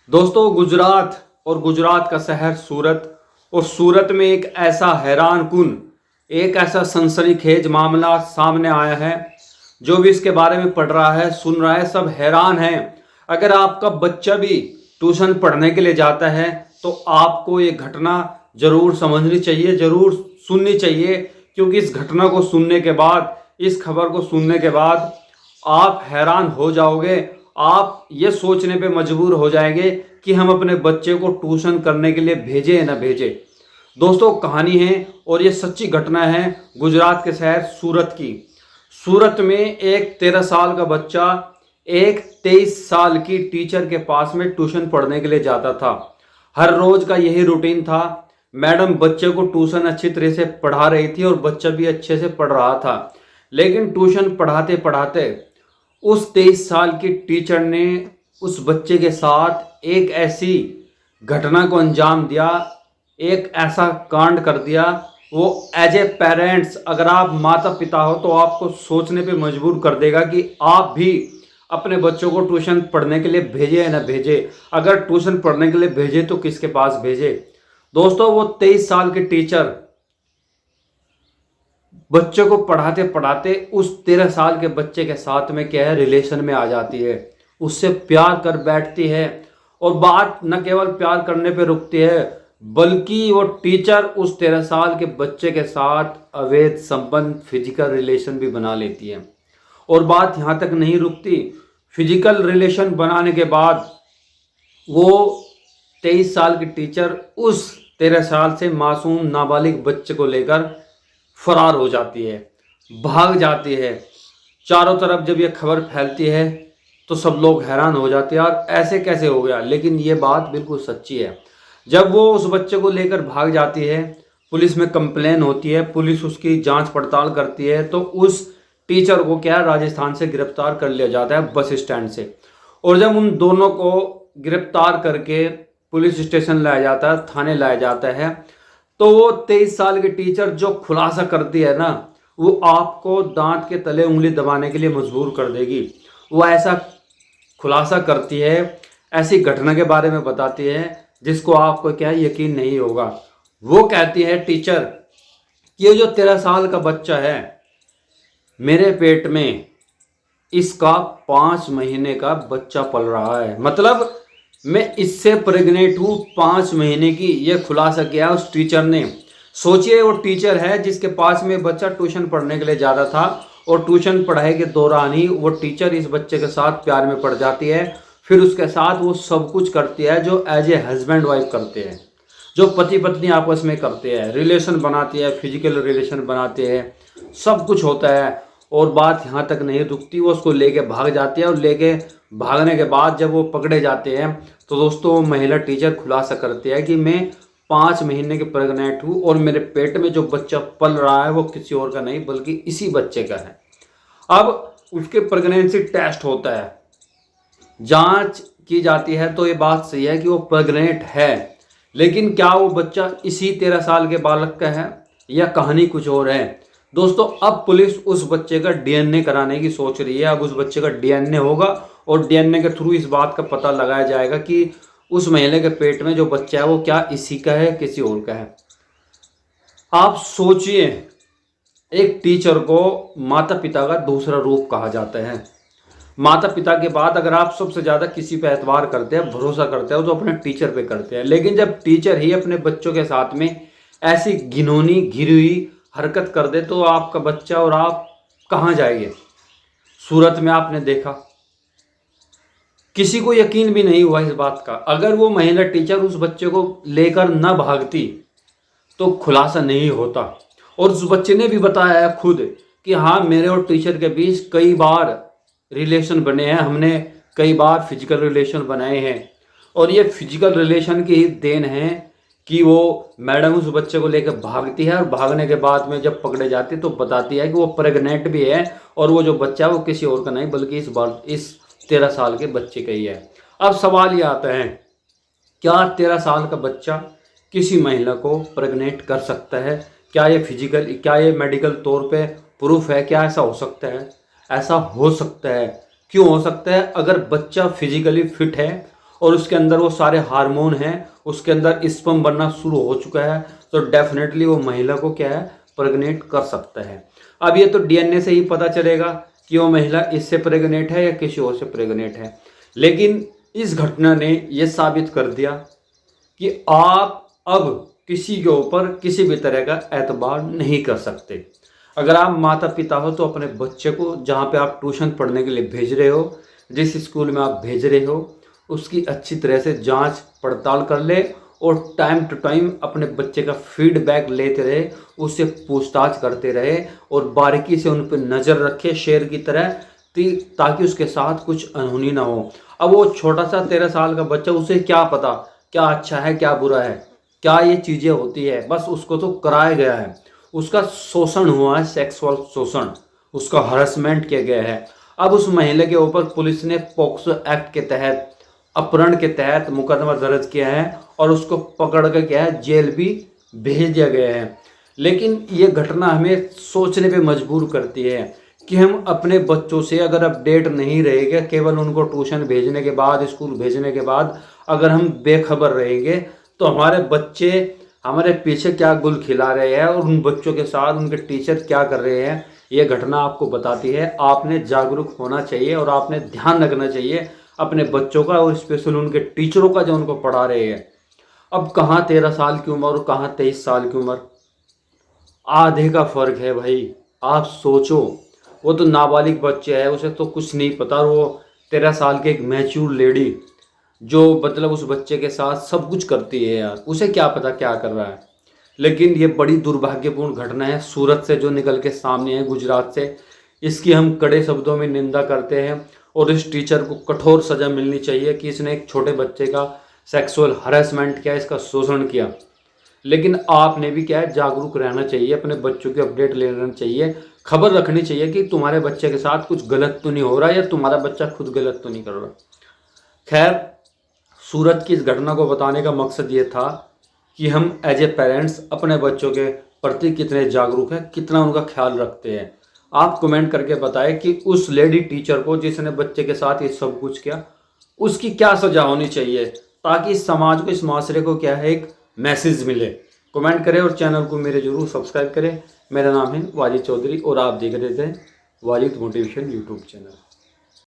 दोस्तों, गुजरात का शहर सूरत और सूरत में एक ऐसा एक ऐसा सनसनीखेज मामला सामने आया है। जो भी इसके बारे में पढ़ रहा है, सुन रहा है, सब हैरान है। अगर आपका बच्चा भी ट्यूशन पढ़ने के लिए जाता है तो आपको ये घटना जरूर समझनी चाहिए, जरूर सुननी चाहिए, क्योंकि इस घटना को सुनने के बाद, इस खबर को सुनने के बाद आप हैरान हो जाओगे। आप ये सोचने पे मजबूर हो जाएंगे कि हम अपने बच्चे को ट्यूशन करने के लिए भेजें या ना भेजें। दोस्तों, कहानी है और ये सच्ची घटना है गुजरात के शहर सूरत की। सूरत में एक 13 साल का बच्चा एक 23 साल की टीचर के पास में ट्यूशन पढ़ने के लिए जाता था। हर रोज का यही रूटीन था। मैडम बच्चे को ट्यूशन अच्छी तरह से पढ़ा रही थी और बच्चा भी अच्छे से पढ़ रहा था। लेकिन ट्यूशन पढ़ाते पढ़ाते उस 23 साल की टीचर ने उस बच्चे के साथ एक ऐसी घटना को अंजाम दिया, एक ऐसा कांड कर दिया। वो एज ए पेरेंट्स, अगर आप माता पिता हो तो आपको सोचने पे मजबूर कर देगा कि आप भी अपने बच्चों को ट्यूशन पढ़ने के लिए भेजे या ना भेजे। अगर ट्यूशन पढ़ने के लिए भेजे तो किसके पास भेजे। दोस्तों, वो 23 साल की टीचर बच्चे को पढ़ाते पढ़ाते उस 13 साल के बच्चे के साथ में क्या है, रिलेशन में आ जाती है, उससे प्यार कर बैठती है। और बात न केवल प्यार करने पे रुकती है, बल्कि वो टीचर उस 13 साल के बच्चे के साथ अवैध संबंध, फिजिकल रिलेशन भी बना लेती है। और बात यहाँ तक नहीं रुकती। फिजिकल रिलेशन बनाने के बाद वो 23 साल की टीचर उस 13 साल से मासूम नाबालिग बच्चे को लेकर फरार हो जाती है, भाग जाती है। चारों तरफ जब ये खबर फैलती है तो सब लोग हैरान हो जाते हैं, यार ऐसे कैसे हो गया। लेकिन ये बात बिल्कुल सच्ची है। जब वो उस बच्चे को लेकर भाग जाती है, पुलिस में कंप्लेन होती है, पुलिस उसकी जांच पड़ताल करती है, तो उस टीचर को क्या राजस्थान से गिरफ्तार कर लिया जाता है बस स्टैंड से। और जब उन दोनों को गिरफ्तार करके पुलिस स्टेशन लाया जाता है, थाने लाया जाता है, तो वो 23 साल की टीचर जो खुलासा करती है ना, वो आपको दांत के तले उंगली दबाने के लिए मजबूर कर देगी। वो ऐसा खुलासा करती है, ऐसी घटना के बारे में बताती है जिसको आपको क्या यकीन नहीं होगा। वो कहती है टीचर कि ये जो 13 साल का बच्चा है, मेरे पेट में इसका 5 महीने का बच्चा पल रहा है। मतलब मैं इससे प्रेग्नेंट हूँ, 5 महीने की। ये खुलासा किया उस टीचर ने। सोचिए, वो टीचर है जिसके पास में बच्चा ट्यूशन पढ़ने के लिए जाता था, और ट्यूशन पढ़ाई के दौरान ही वो टीचर इस बच्चे के साथ प्यार में पड़ जाती है। फिर उसके साथ वो सब कुछ करती है जो एज ए हस्बैंड वाइफ करते हैं, जो पति पत्नी आपस में करते हैं। रिलेशन बनाती है, फिजिकल रिलेशन बनाते हैं, सब कुछ होता है। और बात यहाँ तक नहीं रुकती, वो उसको लेके भाग जाती है। और लेके भागने के बाद जब वो पकड़े जाते हैं तो दोस्तों, वो महिला टीचर खुलासा करती है कि मैं 5 महीने के प्रेग्नेंट हूँ और मेरे पेट में जो बच्चा पल रहा है वो किसी और का नहीं बल्कि इसी बच्चे का है। अब उसके प्रेगनेंसी टेस्ट होता है, जांच की जाती है, तो ये बात सही है कि वो प्रेग्नेंट है। लेकिन क्या वो बच्चा इसी 13 साल के बालक का है या कहानी कुछ और है। दोस्तों, अब पुलिस उस बच्चे का डीएनए कराने की सोच रही है। अब उस बच्चे का डीएनए होगा और डीएनए के थ्रू इस बात का पता लगाया जाएगा कि उस महिला के पेट में जो बच्चा है वो क्या इसी का है, किसी और का है। आप सोचिए, एक टीचर को माता पिता का दूसरा रूप कहा जाता है। माता पिता के बाद अगर आप सबसे ज़्यादा किसी पे एतबार करते हैं, भरोसा करते हैं, तो अपने टीचर पे करते हैं। लेकिन जब टीचर ही अपने बच्चों के साथ में ऐसी घिनौनी, घिरी हुई हरकत कर दे तो आपका बच्चा और आप कहाँ जाएंगे। सूरत में आपने देखा, किसी को यकीन भी नहीं हुआ इस बात का। अगर वो महिला टीचर उस बच्चे को लेकर न भागती तो खुलासा नहीं होता। और उस बच्चे ने भी बताया है खुद कि हाँ, मेरे और टीचर के बीच कई बार रिलेशन बने हैं, हमने कई बार फिजिकल रिलेशन बनाए हैं। और ये फिजिकल रिलेशन की ही देन है कि वो मैडम उस बच्चे को लेकर भागती है, और भागने के बाद में जब पकड़े जाती है तो बताती है कि वो प्रेग्नेंट भी है और वो जो बच्चा है वो किसी और का नहीं बल्कि इस 13 साल के बच्चे का ही है। अब सवाल ये आता है, क्या 13 साल का बच्चा किसी महिला को प्रेग्नेंट कर सकता है? क्या ये मेडिकल तौर पे प्रूफ है? क्या ऐसा हो सकता है? ऐसा हो सकता है। क्यों हो सकता है? अगर बच्चा फिजिकली फिट है और उसके अंदर वो सारे हार्मोन हैं, उसके अंदर स्पर्म बनना शुरू हो चुका है, तो डेफिनेटली वो महिला को क्या है, प्रेग्नेंट कर सकता है। अब ये तो डीएनए से ही पता चलेगा कि वो महिला इससे प्रेग्नेंट है या किसी और से प्रेग्नेंट है। लेकिन इस घटना ने ये साबित कर दिया कि आप अब किसी के ऊपर किसी भी तरह का एतबार नहीं कर सकते। अगर आप माता पिता हो तो अपने बच्चे को जहाँ पे आप ट्यूशन पढ़ने के लिए भेज रहे हो, जिस स्कूल में आप भेज रहे हो, उसकी अच्छी तरह से जांच पड़ताल कर ले और टाइम टू टाइम अपने बच्चे का फीडबैक लेते रहे, उससे पूछताछ करते रहे और बारीकी से उन पर नज़र रखे शेर की तरह, ताकि उसके साथ कुछ अनहोनी ना हो। अब वो छोटा सा 13 साल का बच्चा, उसे क्या पता क्या अच्छा है क्या बुरा है, क्या ये चीज़ें होती है, बस उसको तो कराया गया है, उसका शोषण हुआ है, सेक्सुअल शोषण, उसका हरासमेंट किया गया है। अब उस महिला के ऊपर पुलिस ने पॉक्सो एक्ट के तहत, अपहरण के तहत मुकदमा दर्ज किया है और उसको पकड़ कर क्या है, जेल भी भेज दिया गया है। लेकिन ये घटना हमें सोचने पे मजबूर करती है कि हम अपने बच्चों से अगर अपडेट नहीं रहेंगे, केवल उनको ट्यूशन भेजने के बाद, स्कूल भेजने के बाद अगर हम बेखबर रहेंगे, तो हमारे बच्चे हमारे पीछे क्या गुल खिला रहे हैं और उन बच्चों के साथ उनके टीचर क्या कर रहे हैं, ये घटना आपको बताती है। आपने जागरूक होना चाहिए और आपने ध्यान रखना चाहिए अपने बच्चों का और स्पेशल उनके टीचरों का जो उनको पढ़ा रहे हैं। अब कहाँ 13 साल की उम्र और कहाँ 23 साल की उम्र, आधे का फर्क है भाई। आप सोचो, वो तो नाबालिग बच्चे है, उसे तो कुछ नहीं पता, और वो 13 साल की एक मैच्योर लेडी जो मतलब उस बच्चे के साथ सब कुछ करती है यार, उसे क्या पता क्या कर रहा है। लेकिन ये बड़ी दुर्भाग्यपूर्ण घटना है सूरत से जो निकल के सामने है, गुजरात से। इसकी हम कड़े शब्दों में निंदा करते हैं और इस टीचर को कठोर सज़ा मिलनी चाहिए कि इसने एक छोटे बच्चे का सेक्सुअल हरेसमेंट किया, इसका शोषण किया। लेकिन आपने भी क्या है, जागरूक रहना चाहिए, अपने बच्चों की अपडेट लेना चाहिए, खबर रखनी चाहिए कि तुम्हारे बच्चे के साथ कुछ गलत तो नहीं हो रहा या तुम्हारा बच्चा खुद गलत तो नहीं कर रहा। खैर, सूरत की इस घटना को बताने का मकसद ये था कि हम एज ए पेरेंट्स अपने बच्चों के प्रति कितने जागरूक हैं, कितना उनका ख्याल रखते हैं। आप कमेंट करके बताएं कि उस लेडी टीचर को जिसने बच्चे के साथ ये सब कुछ किया, उसकी क्या सजा होनी चाहिए, ताकि इस समाज को, इस माशरे को क्या है, एक मैसेज मिले। कमेंट करें और चैनल को मेरे जरूर सब्सक्राइब करें। मेरा नाम है वाजिद चौधरी और आप देख रहे थे वाजिद मोटिवेशन यूट्यूब चैनल।